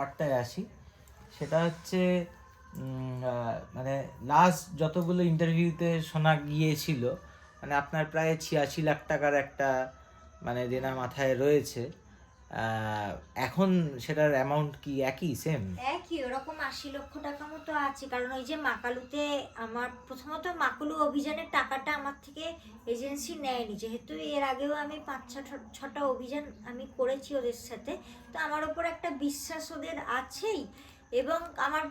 পার্টটায় আসি। সেটা হচ্ছে মানে লাস্ট যতগুলো ইন্টারভিউতে শোনা গিয়েছিল মানে আপনার প্রায় 86 লাখ টাকার একটা মানে দেনা মাথায় রয়েছে। এখন সেটার অ্যামাউন্ট কি একই সেম? একই ওরকম 80 লক্ষ টাকা মতো আছে। কারণ ওই যে মাকালুতে আমার প্রথমত মাকালু অভিযানের টাকাটা আমার থেকে এজেন্সি নেয়নি, যেহেতু এর আগেও আমি 5-6টা অভিযান আমি করেছি ওদের সাথে, তো আমার ওপর একটা বিশ্বাস ওদের আছেই এবং আমার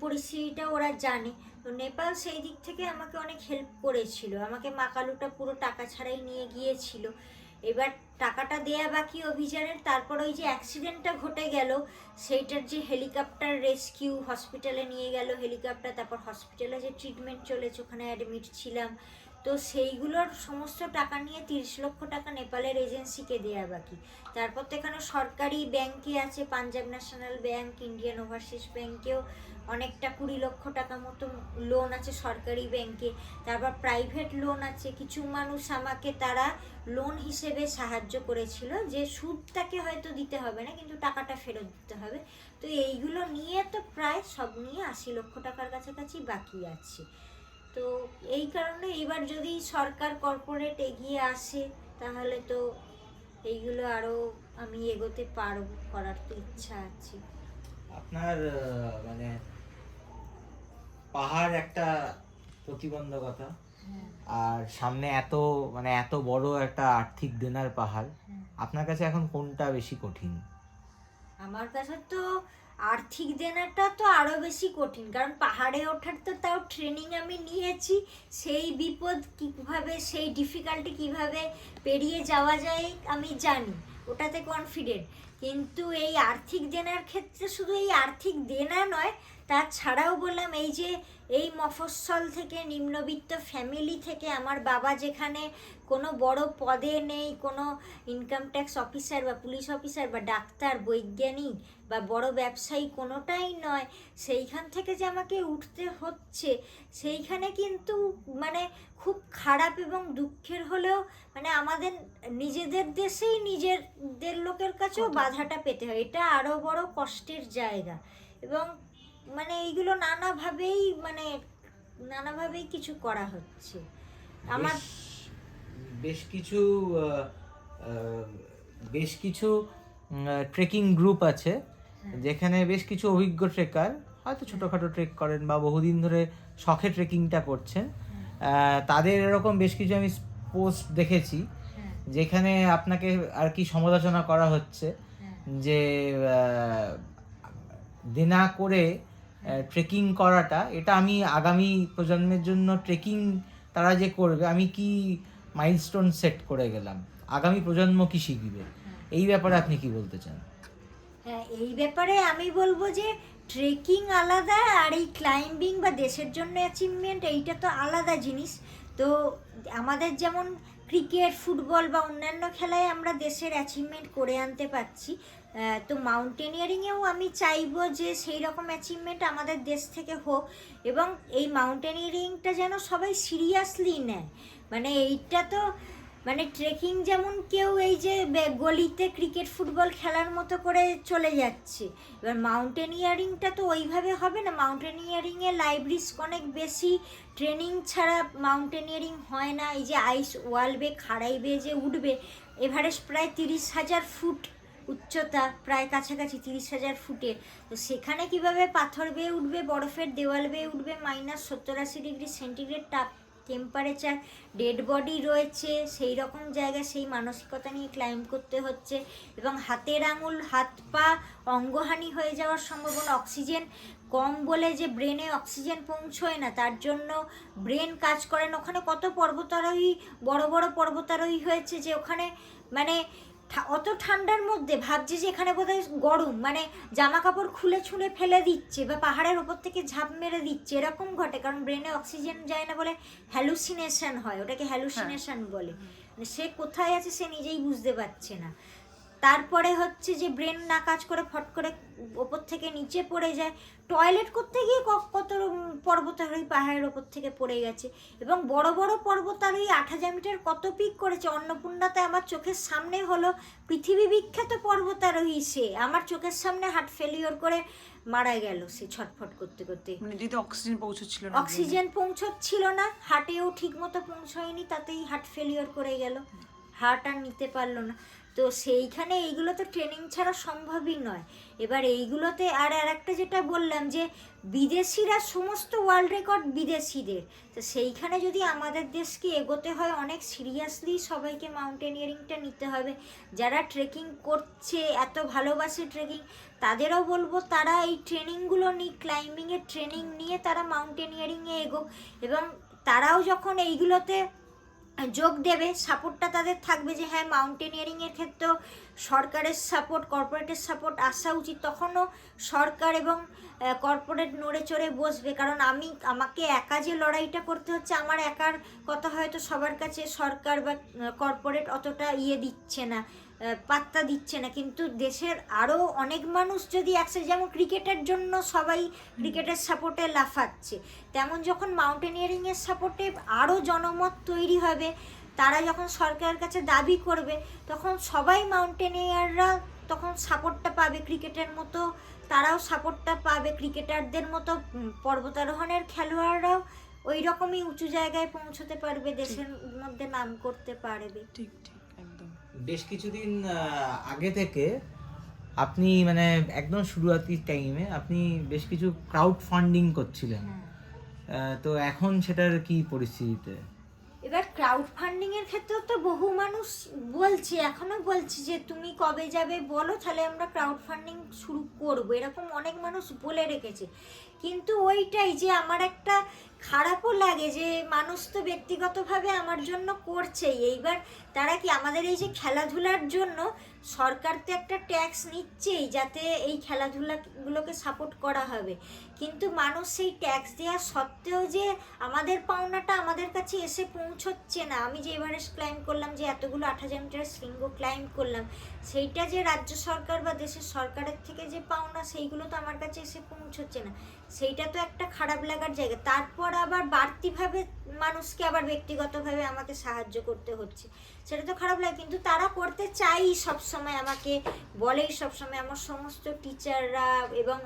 পরিস্থিতিটা ওরা জানে। তো নেপাল সেই দিক থেকে আমাকে অনেক হেল্প করেছিল, আমাকে মাকালুটা পুরো টাকা ছাড়াই নিয়ে গিয়েছিল। এবার টাকাটা দেয়া বাকি অভিযানের, তারপর ওই যে অ্যাক্সিডেন্টটা ঘটে গেল সেইটার যে হেলিকপ্টার রেস্কিউ হসপিটালে নিয়ে গেল হেলিকপ্টার, তারপর হসপিটালে যে ট্রিটমেন্ট চলেছে ওখানে অ্যাডমিট ছিলাম, তো সেইগুলোর সমস্ত টাকা নিয়ে 30 লক্ষ টাকা নেপালের এজেন্সিকে দেয়া বাকি। তারপর তো এখানে সরকারি ব্যাংকে আছে, Punjab national bank, Indian overseas ব্যাংকেও অনেকটা 20 লক্ষ টাকা মতো লোন আছে সরকারি ব্যাংকে। তারপর প্রাইভেট লোন আছে, কিছু মানুষ আমাকে তারা লোন হিসেবে সাহায্য করেছিল যে সুদটাকে হয়তো দিতে হবে না কিন্তু টাকাটা ফেরত দিতে হবে। তো এইগুলো নিয়ে তো প্রায় সব নিয়ে 80 লক্ষ টাকার কাছাকাছি বাকি আছে। তো এই কারণে এবার যদি সরকার কর্পোরেট এগিয়ে আসে তাহলে তো এইগুলো আরও আমি এগোতে পারবো, করার তো ইচ্ছা আছে। আপনার মানে পাহাড় একটা প্রতিবন্ধকতা, আর সামনে এত মানে এত বড় একটা আর্থিক দেনার পাহাড়, আপনার কাছে এখন কোনটা বেশি কঠিন? আমার কাছে তো আর্থিক দেনাটা তো আরো বেশি কঠিন, কারণ পাহাড়ে ওঠার তো তাও ট্রেনিং আমি নিয়েছি, সেই বিপদ কিভাবে সেই ডিফিকাল্টি কিভাবে পেরিয়ে যাওয়া যায় আমি জানি, ওটাতে কনফিডেন্ট। কিন্তু এই আর্থিক দেনার ক্ষেত্রে শুধু এই আর্থিক দেনা নয়, তাছাড়াও বললাম এই যে এই মফস্বল থেকে নিম্নবিত্ত ফ্যামিলি থেকে আমার বাবা যেখানে কোনো বড় পদে নেই, কোনো ইনকাম ট্যাক্স অফিসার বা পুলিশ অফিসার বা ডাক্তার বৈজ্ঞানিক বা বড় ব্যবসায়ী কোনোটাই নয়, সেইখান থেকে যে আমাকে উঠতে হচ্ছে, সেইখানে কিন্তু মানে খুব খারাপ এবং দুঃখের হলেও মানে আমাদের নিজেদের দেশেই নিজেদের লোকের কাছেও বাধাটা পেতে হয়, এটা আরও বড় কষ্টের জায়গা। এবং মানে এইগুলো নানাভাবেই কিছু করা হচ্ছে আমার। বেশ কিছু আহ, আহ, বেশ কিছু ট্রেকিং গ্রুপ আছে যেখানে বেশ কিছু অভিজ্ঞ ট্রেকার হয়তো ছোটোখাটো ট্রেক করেন বা বহুদিন ধরে শখে ট্রেকিংটা করছেন, তাদের এরকম বেশ কিছু আমি পোস্ট দেখেছি যেখানে আপনাকে আর কি সমালোচনা করা হচ্ছে যে দেনা করে ট্রেকিং করাটা, এটা আমি আগামী প্রজন্মের জন্য ট্রেকিং তারা যে করবে আমি কি মাইলস্টোন সেট করে গেলাম, আগামী প্রজন্ম কি শিখবে, এই ব্যাপারে আপনি কি বলতে চান? হ্যাঁ, এই ব্যাপারে আমি বলবো যে ট্রেকিং আলাদা আর এই ক্লাইম্বিং বা দেশের জন্য অ্যাচিভমেন্ট এইটা তো আলাদা জিনিস। তো আমাদের যেমন ক্রিকেট ফুটবল বা অন্যান্য খেলায় আমরা দেশের অ্যাচিভমেন্ট করে আনতে পারছি, তো মাউন্টেনিয়ারিংয়েও আমি চাইবো যে সেই রকম অ্যাচিভমেন্ট আমাদের দেশ থেকে হোক এবং এই মাউন্টেনিয়ারিংটা যেন সবাই সিরিয়াসলি নেয়। মানে এইটা তো মানে ট্রেকিং যেমন কেউ এই যে গলিতে ক্রিকেট ফুটবল খেলার মতো করে চলে যাচ্ছে, এবার মাউন্টেনিয়ারিংটা তো ওইভাবে হবে না। মাউন্টেনিয়ারিংয়ে লাইভ রিস্ক অনেক বেশি, ট্রেনিং ছাড়া মাউন্টেনিয়ারিং হয় না। এই যে আইস ওয়াল বে খাড়াই বে যে উঠবে, এভারেস্ট প্রায় 30,000 ফুট উচ্চতা, প্রায় কাছাকাছি 30,000 ফুটের, তো সেখানে কিভাবে পাথর বেয়ে উঠবে, বরফের দেওয়াল বেয়ে উঠবে, -70-80 degree centigrade temperature, dead body রয়েছে, সেই রকম জায়গা সেই মানসিকতা নিয়ে ক্লাইম্ব করতে হচ্ছে এবং হাতের আঙুল হাত পা অঙ্গহানি হয়ে যাওয়ার সম্ভাবনা, অক্সিজেন কম বলে যে ব্রেনে অক্সিজেন পৌঁছয় না তার জন্য ব্রেন কাজ করে না। ওখানে কত পর্বতারোহী বড় বড় পর্বতারোহী হয়েছে যে ওখানে মানে অত ঠান্ডার মধ্যে ভাবছে যে এখানে বোধহয় গরম, মানে জামা কাপড় খুলে ছুঁড়ে ফেলে দিচ্ছে বা পাহাড়ের ওপর থেকে ঝাঁপ মেরে দিচ্ছে, এরকম ঘটে। কারণ ব্রেনে অক্সিজেন যায় না বলে হ্যালুসিনেশন হয়, ওটাকে হ্যালুসিনেশন বলে। মানে সে কোথায় আছে সে নিজেই বুঝতে পারছে না। তারপরে হচ্ছে যে ব্রেন না কাজ করে ফট করে ওপর থেকে নিচে পড়ে যায়, টয়লেট করতে গিয়ে কত পর্বতারোহী পাহাড়ের ওপর থেকে পড়ে গেছে, এবং বড় বড় পর্বতারোহী ৮,০০০ মিটার কত পিক করেছে। অন্নপূর্ণাতে আমার চোখের সামনে হলো পৃথিবী বিখ্যাত পর্বতারোহী, সে আমার চোখের সামনে হার্ট ফেলিওর করে মারা গেল, সে ছটফট করতে করতে। মানে যেহেতু অক্সিজেন পৌঁছচ্ছিল না, অক্সিজেন পৌঁছচ্ছিল না, হার্টেও ঠিক মতো পৌঁছয়নি, তাতেই হার্ট ফেলিওর করে গেল, হার্ট আর নিতে পারলো না। তো সেইখানে এইগুলো তো ট্রেনিং ছাড়া সম্ভবই নয়। এবার এইগুলোতে আর একটা যেটা বললাম যে বিদেশিরা সমস্ত ওয়ার্ল্ড রেকর্ড বিদেশিদের, তো সেইখানে যদি আমাদের দেশকে এগোতে হয় অনেক সিরিয়াসলি সবাইকে মাউন্টেনিয়ারিংটা নিতে হবে। যারা ট্রেকিং করছে, এত ভালোবাসে ট্রেকিং, তাদেরও বলবো তারা এই ট্রেনিংগুলো নিয়ে, ক্লাইম্বিংয়ের ট্রেনিং নিয়ে তারা মাউন্টেনিয়ারিংয়ে এগোক, এবং তারাও যখন এইগুলোতে যোগ দেবে, সাপোর্টটা তাদের থাকবে যে হ্যাঁ মাউন্টেনিয়ারিংয়ের ক্ষেত্রেও সরকারের সাপোর্ট, কর্পোরেটের সাপোর্ট আসা উচিত, তখনও সরকার এবং কর্পোরেট নড়ে চড়ে বসবে। কারণ আমাকে একা যে লড়াইটা করতে হচ্ছে, আমার একার কথা হয়তো সবার কাছে সরকার বা কর্পোরেট অতটা দিচ্ছে না, পাত্তা দিচ্ছে না, কিন্তু দেশের আরও অনেক মানুষ যদি একসাথে, যেমন ক্রিকেটের জন্য সবাই ক্রিকেটের সাপোর্টে লাফাচ্ছে, তেমন যখন মাউন্টেনিয়ারিংয়ের সাপোর্টে আরও জনমত তৈরি হবে, তারা যখন সরকারের কাছে দাবি করবে, তখন সবাই মাউন্টেনিয়াররা তখন সাপোর্টটা পাবে, ক্রিকেটের মতো তারাও সাপোর্টটা পাবে, ক্রিকেটারদের মতো পর্বতারোহণের খেলোয়াড়রাও ওই রকমই উঁচু জায়গায় পৌঁছতে পারবে, দেশের মধ্যে নাম করতে পারবে। ঠিক ঠিক একদম। বেশ কিছুদিন আগে থেকে আপনি মানে একদম শুরুয়াতি টাইমে আপনি বেশ কিছু ক্রাউড ফান্ডিং করছিলেন, তো এখন সেটার কি পরিস্থিতিতে? এবার ক্রাউড ফান্ডিং এর ক্ষেত্রেও তো বহু মানুষ বলছে, এখনো বলছে যে তুমি কবে যাবে বলো, তাহলে আমরা ক্রাউড ফান্ডিং শুরু করব, এরকম অনেক মানুষ বলে রেখেছে। কিন্তু ওইটাই যে আমার একটা খারাপও লাগে যে মানুষ তো ব্যক্তিগতভাবে আমার জন্য করছেই, এইবার তারা কি আমাদের এই যে খেলাধুলার জন্য সরকার তো একটা ট্যাক্স নিচ্ছেই যাতে এই খেলাধুলাগুলোকে সাপোর্ট করা হবে, কিন্তু মানুষ সেই ট্যাক্স দেওয়া সত্ত্বেও যে আমাদের পাওনাটা আমাদের কাছে এসে পৌঁছচ্ছে না। আমি যে এভারেস্ট ক্লাইম্ব করলাম, যে এতগুলো ৮,০০০ মিটার শৃঙ্গ ক্লাইম্ব করলাম, সেইটা যে রাজ্য সরকার বা দেশের সরকারের থেকে যে পাওনা, সেইগুলো তো আমার কাছে এসে পৌঁছচ্ছে না, সেইটা তো একটা খারাপ লাগার জায়গা। তারপর আবার বাড়তিভাবে মানুষকে আবার ব্যক্তিগতভাবে আমাকে সাহায্য করতে হচ্ছে, সেটা তো খারাপ লাগে। কিন্তু তারা করতে চাই সবসময়, আমাকে বলেই সবসময়, আমার সমস্ত টিচাররা এবং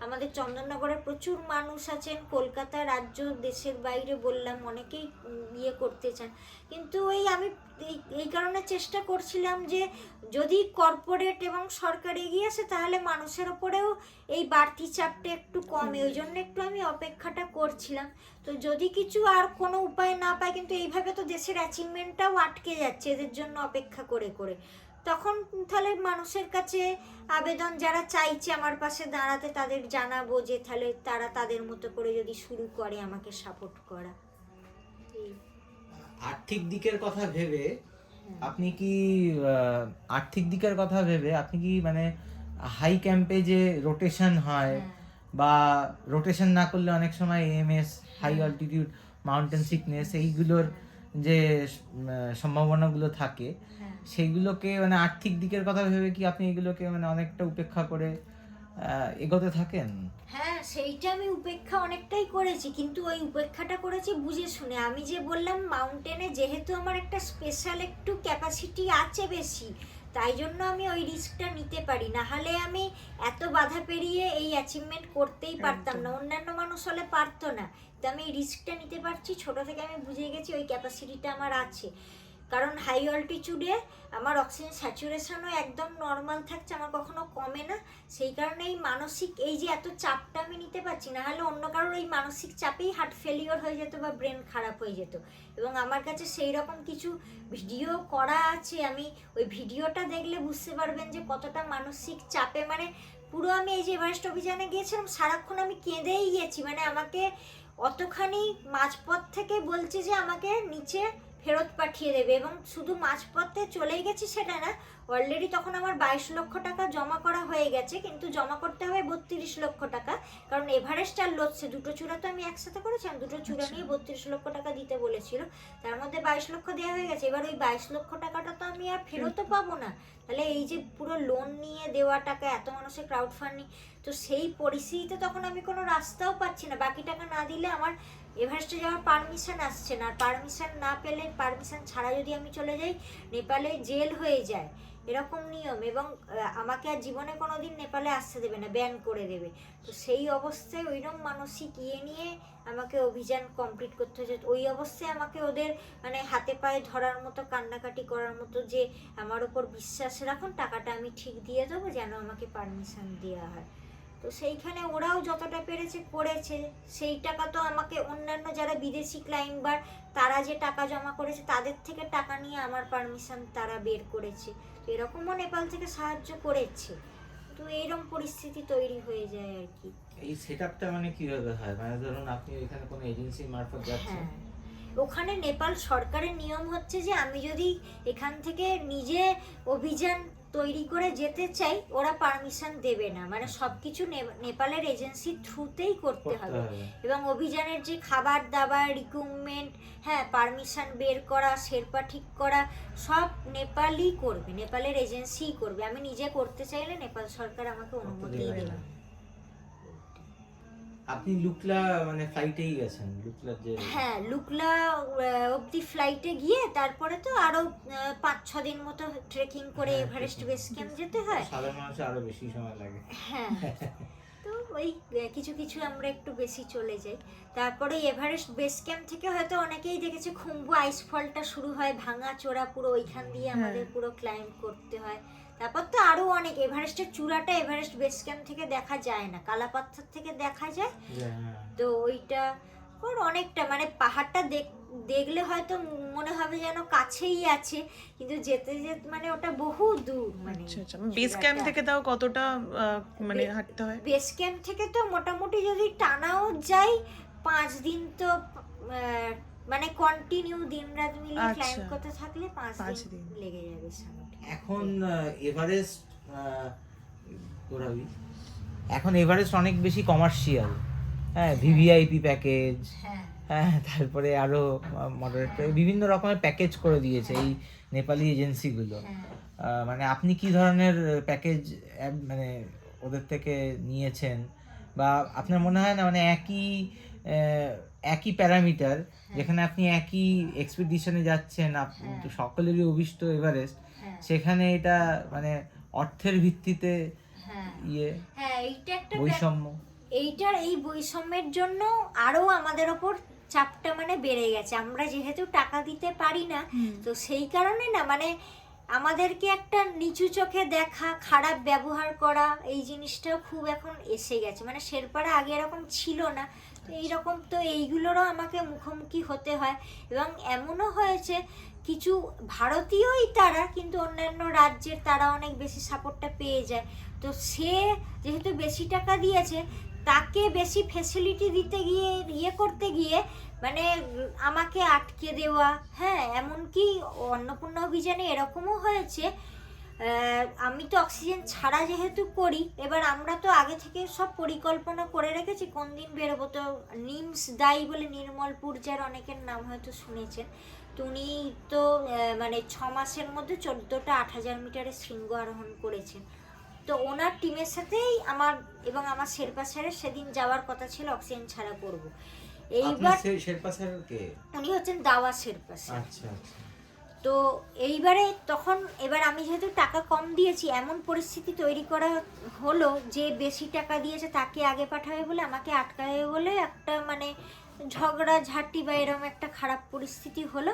আমাদের চন্দননগরের প্রচুর মানুষ আছেন, কলকাতা, রাজ্য, দেশের বাইরে বললাম, অনেকেই করতে চান। কিন্তু আমি এই কারণে চেষ্টা করছিলাম যে যদি কর্পোরেট এবং সরকার এগিয়ে আসে তাহলে মানুষের ওপরেও এই বাড়তি চাপটা একটু কমে, ওই জন্য একটু আমি অপেক্ষাটা করছিলাম। তো যদি কিছু আর কোনো উপায় না পায়, কিন্তু এইভাবে তো দেশের অ্যাচিভমেন্টটাও আটকে যাচ্ছে এদের জন্য অপেক্ষা করে করে, তখন তাহলে মানুষের কাছে আবেদন, যারা চাইছে আমার পাশে দাঁড়াতে তাদের জানাবো যে তাহলে তারা তাদের মতো করে যদি শুরু করে আমাকে সাপোর্ট করা। আর্থিক দিকের কথা ভেবে আপনি কি মানে হাই ক্যাম্পে যে রোটেশন হয়, বা রোটেশন না করলে অনেক সময় AMS, high altitude mountain sickness, এইগুলোর যে সম্ভাবনাগুলো থাকে, সেইগুলোকে মানে আর্থিক দিকের কথা ভেবে কি আপনি এগুলোকে মানে অনেকটা উপেক্ষা করে এগোতে থাকেন? হ্যাঁ, সেইটা আমি উপেক্ষা অনেকটাই করেছি, কিন্তু ওই উপেক্ষাটা করেছি বুঝে শুনে। আমি যে বললাম মাউন্টেনে যেহেতু আমার একটা স্পেশাল একটু ক্যাপাসিটি আছে বেশি, তাই জন্য আমি ওই রিস্কটা নিতে পারি, না হলে আমি এত বাধা পেরিয়ে এই অ্যাচিভমেন্ট করতেই পারতাম না, অন্যান্য মানুষ হলে পারতো না। তো আমি এই রিস্কটা নিতে পারছি, ছোট থেকে আমি বুঝে গেছি ওই ক্যাপাসিটিটা আমার আছে। কারণ হাই অল্টিটিউডে আমার অক্সিজেন স্যাচুরেশনও একদম নর্মাল থাকছে, আমার কখনো কমে না। সেই কারণে এই মানসিক এই যে এত চাপটা আমি নিতে পারছি, না হলে অন্য কারোর এই মানসিক চাপেই হার্ট ফেলিওর হয়ে যেত বা ব্রেন খারাপ হয়ে যেত। এবং আমার কাছে সেই রকম কিছু ভিডিও করা আছে, আমি ওই ভিডিওটা দেখলে বুঝতে পারবেন যে কতটা মানসিক চাপে, মানে পুরো আমি এই যে এভারেস্ট অভিযানে গিয়েছিলাম সারাক্ষণ আমি কেঁদেই গেছি, মানে আমাকে অতখানি মাঝপথ থেকে বলছে যে আমাকে নিচে ফেরত পাঠিয়ে দেবে, এবং শুধু মাঝপথে চলেই গেছি সেটা না, অলরেডি তখন আমার 22 লক্ষ টাকা জমা করা হয়ে গেছে, কিন্তু জমা করতে হবে 32 লক্ষ টাকা, কারণ এভারেস্ট আর লোৎসে দুটো চূড়া তো আমি একসাথে করেছিলাম, দুটো চূড়া নিয়ে 32 লক্ষ টাকা দিতে বলেছিল, তার মধ্যে 22 লক্ষ দেওয়া হয়ে গেছে। এবার ওই 22 লক্ষ টাকাটা তো আমি আর ফেরতও পাবো না, তাহলে এই যে পুরো লোন নিয়ে দেওয়া টাকা, এত মানুষের ক্রাউড ফান্ডিং, তো সেই পরিস্থিতিতে তখন আমি কোনো রাস্তাও পাচ্ছি না, বাকি টাকা না দিলে আমার এভারেস্টে যাওয়ার পারমিশন আসছে না, আর পারমিশন না পেলে, পারমিশন ছাড়া যদি আমি চলে যাই নেপালে জেল হয়ে যায়, এরকম নিয়ম, এবং আমাকে আর জীবনে কোনোদিন নেপালে আসতে দেবে না, ব্যান করে দেবে। তো সেই অবস্থায় ওইরকম মানসিক ইয়ে নিয়ে আমাকে অভিযান কমপ্লিট করতে হয়েছে। ওই অবস্থায় আমাকে ওদের মানে হাতে পায়ে ধরার মতো, কান্নাকাটি করার মতো, যে আমার ওপর বিশ্বাস রাখুন, টাকাটা আমি ঠিক দিয়ে দেবো, যেন আমাকে পারমিশন দেওয়া হয়। তো সেইখানে ওরাও যতটা পেরেছে করেছে, সেই টাকা তো আমাকে অন্যান্য যারা বিদেশি ক্লাইম্বার তারা যে টাকা জমা করেছে তাদের থেকে টাকা নিয়ে আমার পারমিশন তারা বের করেছে, তো এরকমও নেপাল থেকে সাহায্য করেছে। তো এইরকম পরিস্থিতি তৈরি হয়ে যায় আর কি। এই সেটআপটা মানে কিভাবে হয়, মানে ধরুন আপনি এখানে কোনো এজেন্সি মারফত যাচ্ছেন? হ্যাঁ, ওখানে নেপাল সরকারের নিয়ম হচ্ছে যে আমি যদি এখান থেকে নিজে অভিযান তৈরি করে যেতে চাই, ওরা পারমিশন দেবে না, মানে সবকিছু নেপালের এজেন্সির থ্রুতেই করতে হবে, এবং অভিযানের যে খাবার দাবার রিক্রুটমেন্ট, হ্যাঁ, পারমিশন বের করা, শেরপা ঠিক করা, সব নেপালই করবে, নেপালের এজেন্সিই করবে। আমি নিজে করতে চাইলে নেপাল সরকার আমাকে অনুমতি দেবে না। আপনি লুকলা মানে ফ্লাইটেই গেছেন? লুকলার যে, হ্যাঁ, লুকলা অবধি ফ্লাইটে গিয়ে তারপরে তো আরো 5-6 দিন মতো ট্রেকিং করে এভারেস্ট বেস ক্যাম্প যেতে হয়। সাধারণ মানুষের আরো বেশি সময় লাগে। হ্যাঁ, তো ওই কিছু কিছু আমরা একটু বেশি চলে যাই। তারপরে এভারেস্ট বেস ক্যাম্প থেকে হয়তো অনেকেই দেখেছে খুম্বু আইসফলটা শুরু হয়, ভাঙা চোরা পুরো, ওইখান দিয়ে আমাদের পুরো ক্লাইম্ব করতে হয়। তারপর তো আরো অনেক, এভারেস্টের চূড়াটা এভারেস্ট বেস ক্যাম্প থেকে দেখা যায় না, কালাপাথর থেকে দেখা যায়। তো ওইটা ওর অনেকটা মানে পাহাড়টা দেখলে হয়তো মনে হবে যেন কাছেই আছে, কিন্তু যেতে যেতে মানে ওটা বহু দূর। মানে বেস ক্যাম্প থেকে তাও কতটা মানে হাঁটতে হয়? বেস ক্যাম্প থেকে তো মোটামুটি যদি টানাও যাই 5 দিন তো মানে কন্টিনিউ দিনরাত মিলিয়ে ক্লাইম্ব করতে থাকলে 5 দিন লেগে যাবে সামনে। এখন এভারেস্ট এখন এভারেস্ট অনেক বেশি কমার্শিয়াল, হ্যাঁ, ভিভিআইপি প্যাকেজ, হ্যাঁ, তারপরে আরো মডারেট বিভিন্ন রকমের প্যাকেজ করে দিয়েছে এই নেপালি এজেন্সিগুলো। মানে আপনি কি ধরনের প্যাকেজ মানে ওদের থেকে নিয়েছেন, বা আপনার মনে হয় না মানে একই প্যারামিটার, যেখানে আপনি একই এক্সপিডিশনে যাচ্ছেন, সকলেরই অভিষ্ট এভারেস্ট, সেখানে এটা মানে অর্থের ভিত্তিতে এইটা একটা বৈষম্য, এইটার এই বৈষম্যের জন্য আরো আমাদের ওপর চাপটা মানে বেড়ে গেছে। আমরা যেহেতু টাকা দিতে পারি না, তো সেই কারণে না মানে আমাদেরকে একটা নিচু চোখে দেখা, খারাপ ব্যবহার করা, এই জিনিসটাও খুব এখন এসে গেছে। মানে শেরপারা আগে এরকম ছিল না, তো এইরকম তো এইগুলোরও আমাকে মুখোমুখি হতে হয়। এবং এমনও হয়েছে কিছু ভারতীয়ই তারা, কিন্তু অন্যান্য রাজ্যের তারা অনেক বেশি সাপোর্টটা পেয়ে যায়। তো সে যেহেতু বেশি টাকা দিয়েছে, তাকে বেশি ফ্যাসিলিটি দিতে গিয়ে ইয়ে করতে গিয়ে মানে আমাকে আটকে দেওয়া, হ্যাঁ, এমনকি অন্নপূর্ণা অভিযানে এরকমও হয়েছে। আমি তো অক্সিজেন ছাড়া যেহেতু করি, এবার আমরা তো আগে থেকে সব পরিকল্পনা করে রেখেছি কোন দিন বেরোবো। তো নিমস দাই বলে নির্মলপুর, যার অনেকের নাম হয়তো শুনেছেন, তো উনি তো মানে 6 মাসের মধ্যে 14টা 8000 মিটারের শৃঙ্গ আরোহণ করেছেন। তো ওনার টিমের সাথেই আমার এবং আমার শেরপা স্যারের সেদিন যাওয়ার কথা ছিল, অক্সিজেন ছাড়া করব। এইবার শেরপা স্যার কে? উনি হচ্ছেন দাওয়া শেরপা স্যার। আচ্ছা আচ্ছা। তো এইবারে তখন এবার আমি যেহেতু টাকা কম দিয়েছি, এমন পরিস্থিতি তৈরি করা হলো যে বেশি টাকা দিয়েছে তাকে আগে পাঠাবে বলে আমাকে আটকাবে বলে একটা মানে ঝগড়া ঝাঁটি বা এরকম একটা খারাপ পরিস্থিতি হলো।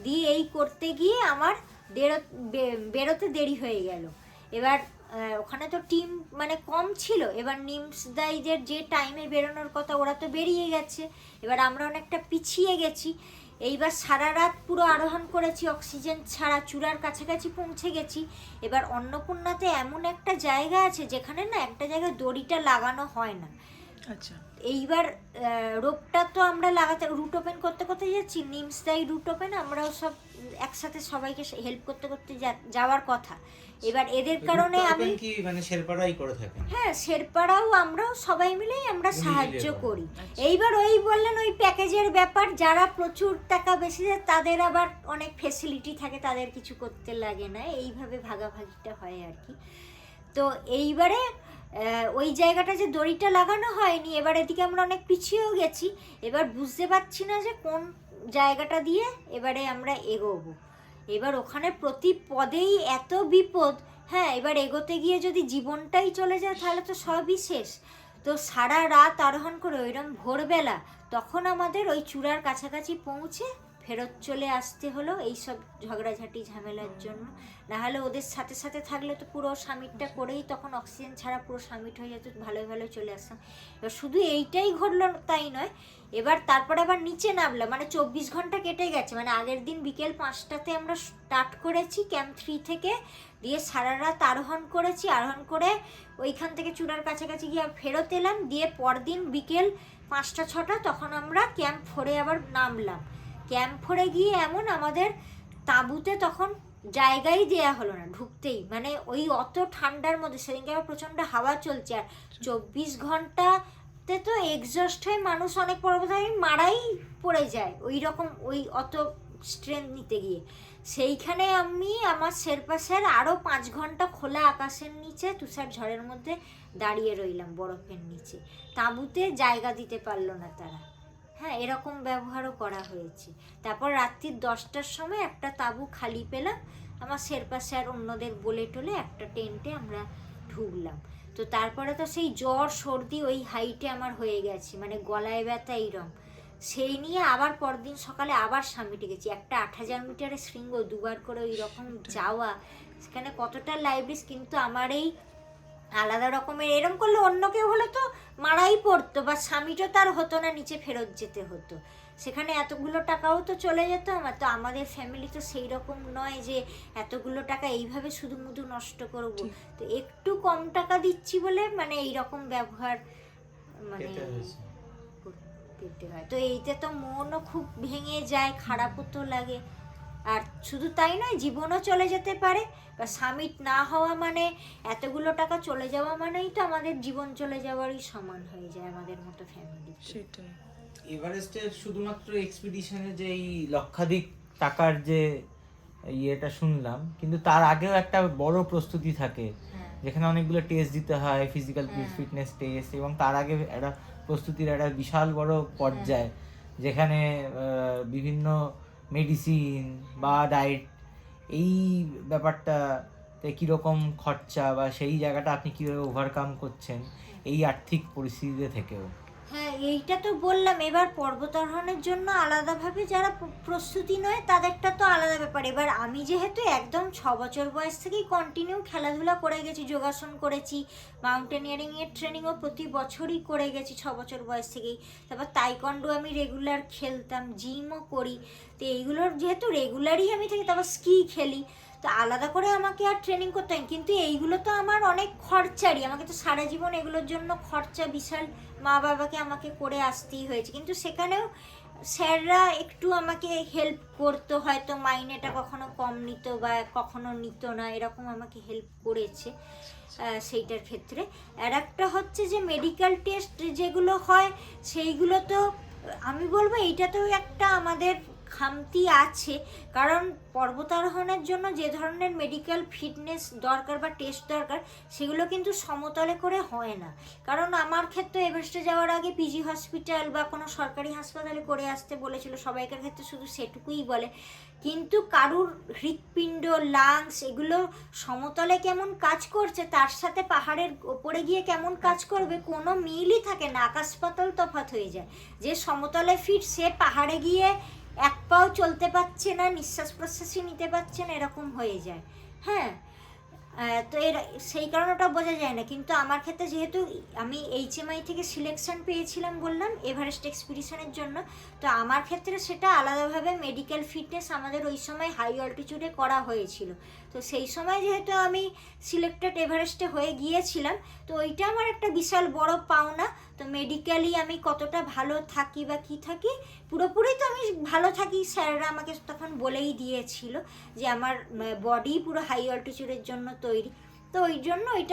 দিয়ে এই করতে গিয়ে আমার বেরোতে দেরি হয়ে গেল। এবার ওখানে তো টিম মানে কম ছিল, এবার নিমস দাইদের যে টাইমে বেরোনোর কথা ওরা তো বেরিয়ে গেছে, এবার আমরা অনেকটা পিছিয়ে গেছি। এইবার সারা রাত পুরো আরোহণ করেছি অক্সিজেন ছাড়া, চূড়ার কাছাকাছি পৌঁছে গেছি। এবার অন্নপূর্ণাতে এমন একটা জায়গা আছে যেখানে না একটা জায়গায় দড়িটা লাগানো হয় না, আচ্ছা। এইবার রোপটা তো আমরা লাগাতে রুট ওপেন করতে করতে যাচ্ছি, নিমস দেয় রুট ওপেন, আমরাও সব একসাথে সবাইকে হেল্প করতে করতে যাওয়ার কথা। এবার এদের কারণে আমি কি মানে শেরপাড়াই করে থাকেন? হ্যাঁ, শেরপাড়াও আমরাও সবাই মিলেই আমরা মিলে সাহায্য করেন। করি। আচ্ছা। এইবার ওই বললেন ওই প্যাকেজের ব্যাপার, যারা প্রচুর টাকা বেশি দেয় তাদের আবার অনেক ফেসিলিটি থাকে, তাদের কিছু করতে লাগে না, এইভাবে ভাগাভাগিটা হয় আর কি। তো এইবারে ওই জায়গাটা যে দড়িটা লাগানো হয়নি, এবার এদিকে আমরা অনেক পিছিয়েও গেছি, এবার বুঝতে পারছি না যে কোন জায়গাটা দিয়ে এবারে আমরা এগোবো। এবার ওখানে প্রতি পদেই এত বিপদ, হ্যাঁ, এবার এগোতে গিয়ে যদি জীবনটাই চলে যায় তাহলে তো সবই শেষ। তো সারা রাত আরোহণ করে ওইরকম ভোরবেলা তখন আমাদের ওই চূড়ার কাছাকাছি পৌঁছে ফেরত চলে আসতে হলো এইসব ঝগড়াঝাটি ঝামেলার জন্য। নাহলে ওদের সাথে সাথে থাকলে তো পুরো সামিটটা করেই তখন অক্সিজেন ছাড়া পুরো সামিট হয়ে যেত, ভালোই ভালো চলে আসতাম। এবার শুধু এইটাই ঘটলো তাই নয়, এবার তারপরে আবার নিচে নামলাম, মানে 24 ঘন্টা কেটে গেছে। মানে আগের দিন বিকেল 5টাতে আমরা স্টার্ট করেছি ক্যাম্প 3 থেকে, দিয়ে সারা রাত আরোহণ করেছি, আরোহণ করে ওইখান থেকে চূড়ার কাছাকাছি গিয়ে ফেরত এলাম, দিয়ে পরদিন বিকেল 5টা-6টা তখন আমরা ক্যাম্প 4-এ আবার নামলাম। ক্যাম্প 4-এ গিয়ে এমন আমাদের তাঁবুতে তখন জায়গাই দেয়া হলো না ঢুকতেই, মানে ওই অত ঠান্ডার মধ্যে, সেদিনকে আবার প্রচণ্ড হাওয়া চলছে, আর 24 ঘন্টাতে তো এক্সস্ট হয়ে মানুষ অনেক পর্বতারোহী মারাই পড়ে যায় ওই রকম, ওই অত স্ট্রেংথ নিতে গিয়ে। সেইখানে আমি আমার শেরপা স্যার আরও 5 ঘন্টা খোলা আকাশের নিচে তুষার ঝড়ের মধ্যে দাঁড়িয়ে রইলাম বরফের নিচে, তাঁবুতে জায়গা দিতে পারলো না তারা। হ্যাঁ, এরকম ব্যবহারও করা হয়েছে। তারপর রাত্রির 10টার সময় একটা তাঁবু খালি পেলাম, আমার শেরপা স্যার অন্যদের বলে টলে একটা টেন্টে আমরা ঢুকলাম। তো তারপরে তো সেই জ্বর সর্দি ওই হাইটে আমার হয়ে গেছে, মানে গলায় ব্যথা এইরকম, সেই নিয়ে আবার পরদিন সকালে আবার সামিটে গেছি। একটা 8000 মিটারের শৃঙ্গ দুবার করে ওই রকম যাওয়া, সেখানে কতটা লাইফ রিস্ক। কিন্তু আমার এই আলাদা রকমের, এরম করলে অন্য কেউ হলে তো মারাই পড়তো, বা স্বামীটা তার হতো না, নিচে ফেরত যেতে হতো, সেখানে এতগুলো টাকাও তো চলে যেত আমার। তো আমাদের ফ্যামিলি তো সেই রকম নয় যে এতগুলো টাকা এইভাবে শুধু মুধু নষ্ট করব। তো একটু কম টাকা দিচ্ছি বলে মানে এইরকম ব্যবহার মানে করতে হয়। তো এইতে তো মনও খুব ভেঙে যায়, খারাপও তো লাগে। আর শুধু তাই নয়, জীবনও চলে যেতে পারে, বা সামিট না হওয়া মানে এতগুলো টাকা চলে যাওয়া মানেই তো আমাদের জীবন চলে যাওয়ারই সমান হয়ে যায় আমাদের মতো ফ্যামিলি। সেটাই। এভারেস্টের শুধুমাত্র এক্সপিডিশনে যে এই লক্ষাধিক টাকার যে ইয়েটা শুনলাম, কিন্তু তার আগেও একটা বড় প্রস্তুতি থাকে, যেখানে অনেকগুলো টেস্ট দিতে হয়, ফিজিক্যাল ফিটনেস টেস্ট, এবং তার আগে একটা প্রস্তুতির একটা বিশাল বড় পর্যায়, যেখানে বিভিন্ন মেডিসিন বা ডায়েট, এই ব্যাপারটাতে কীরকম খরচা, বা সেই জায়গাটা আপনি কীভাবে ওভারকাম করছেন এই আর্থিক পরিস্থিতিতে থেকেও? হ্যাঁ, এইটা তো বললাম। এবার পর্বতারোহণের জন্য আলাদাভাবে যারা প্রস্তুতি নয় তাদেরটা তো আলাদা ব্যাপার। এবার আমি যেহেতু একদম 6 বছর বয়স থেকেই কন্টিনিউ খেলাধুলা করে গেছি, যোগাসন করেছি, মাউন্টেনিয়ারিংয়ের ট্রেনিংও প্রতি বছরই করে গেছি 6 বছর বয়স থেকেই। তারপর তাইকন্ডো আমি রেগুলার খেলতাম, জিমও করি। তো এইগুলোর যেহেতু রেগুলারই আমি থাকি, তারপর স্কি খেলি, তো আলাদা করে আমাকে আর ট্রেনিং করতে হয়। কিন্তু এইগুলো তো আমার অনেক খরচারই, আমাকে তো সারা জীবন এগুলোর জন্য খরচা বিশাল, মা বাবাকে আমাকে করে আসতেই হয়েছে। কিন্তু সেখানেও স্যাররা একটু আমাকে হেল্প করতো, হয়তো মাইনেটা কখনো কম নিত বা কখনো নিত না, এরকম আমাকে হেল্প করেছে সেইটার ক্ষেত্রে। আর একটা হচ্ছে যে মেডিকেল টেস্ট যেগুলো হয় সেইগুলো তো আমি বলবো এইটাতেও একটা আমাদের খামতি আছে, কারণ পর্বতারোহণের জন্য যে ধরনের মেডিকেল ফিটনেস দরকার বা টেস্ট দরকার সেগুলো কিন্তু সমতলে করে হয় না। কারণ আমার ক্ষেত্রে এভারেস্টে যাওয়ার আগে পিজি হসপিটাল বা কোনো সরকারি হাসপাতালে করে আসতে বলেছিল, সবাইকার ক্ষেত্রে শুধু সেটুকুই বলে। কিন্তু কারুর হৃৎপিণ্ড, লাংস এগুলো সমতলে কেমন কাজ করছে তার সাথে পাহাড়ের ওপরে গিয়ে কেমন কাজ করবে কোনো মিলই থাকে না, আকাশ পাতাল তফাৎ হয়ে যায়। যে সমতলে ফিট সে পাহাড়ে গিয়ে এক পাও চলতে পারছে না, নিঃশ্বাস প্রশ্বাসই নিতে পারছে না, এরকম হয়ে যায়। হ্যাঁ, তো এর সেই কারণে ওটা বোঝা যায় না, কিন্তু আমার ক্ষেত্রে যেহেতু আমি HMI থেকে সিলেকশন পেয়েছিলাম বললাম এভারেস্ট এক্সপিডিশনের জন্য, তো আমার ক্ষেত্রে সেটা আলাদাভাবে মেডিকেল ফিটনেস আমাদের ওই সময় হাই অল্টিটিউডে করা হয়েছিল। তো সেই সময় যেহেতু আমি সিলেক্টেড এভারেস্টে হয়ে গিয়েছিলাম, তো ওইটা আমার একটা বিশাল বড় পাওনা। তো মেডিকেলি আমি কতটা ভালো থাকি বা কী থাকি, পুরোপুরি তো আমি ভালো থাকি, স্যাররা আমাকে তখন বলেই দিয়েছিল যে আমার বডি পুরো হাই অল্টিটিউডের জন্য তৈরি। তো ওই জন্য ওইটা